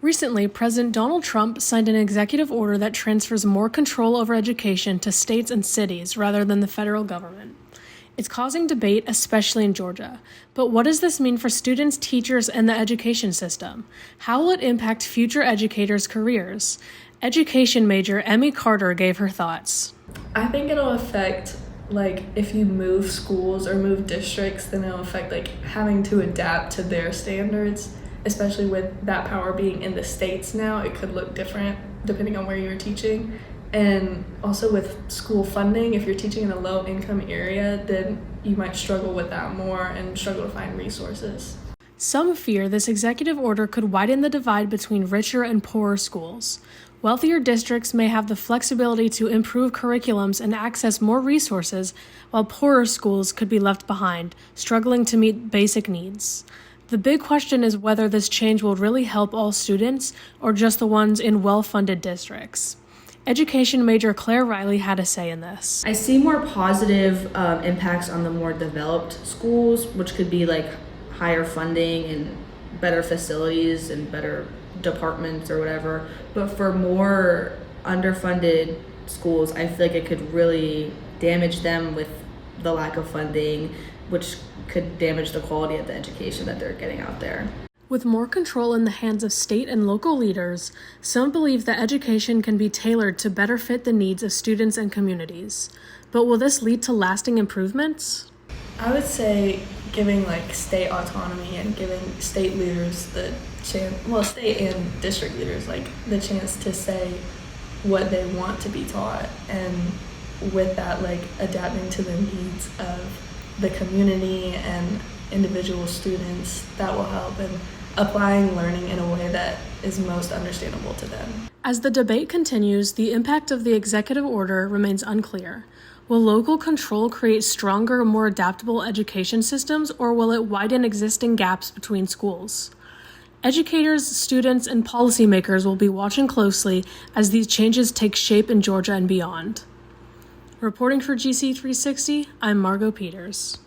Recently, President Donald Trump signed an executive order that transfers more control over education to states and cities rather than the federal government. It's causing debate, especially in Georgia. But what does this mean for students, teachers, and the education system? How will it impact future educators' careers? Education major Emmy Carter gave her thoughts. I think it'll affect, if you move schools or move districts, then it'll affect, having to adapt to their standards, especially with that power being in the states now. It could look different depending on where you're teaching. And also with school funding, if you're teaching in a low-income area, then you might struggle with that more and struggle to find resources. Some fear this executive order could widen the divide between richer and poorer schools. Wealthier districts may have the flexibility to improve curriculums and access more resources, while poorer schools could be left behind, struggling to meet basic needs. The big question is whether this change will really help all students or just the ones in well-funded districts. Education major Claire Riley had a say in this. I see more positive impacts on the more developed schools, which could be higher funding and better facilities and better departments or whatever. But for more underfunded schools, I feel like it could really damage them with the lack of funding, which could damage the quality of the education that they're getting out there. With more control in the hands of state and local leaders, some believe that education can be tailored to better fit the needs of students and communities. But will this lead to lasting improvements? I would say giving state autonomy and giving state leaders the chance, state and district leaders the chance to say what they want to be taught, and with that adapting to the needs of the community and individual students, that will help, and applying learning in a way that is most understandable to them. As the debate continues, the impact of the executive order remains unclear. Will local control create stronger, more adaptable education systems, or will it widen existing gaps between schools? Educators, students, and policymakers will be watching closely as these changes take shape in Georgia and beyond. Reporting for GC360, I'm Margo Peters.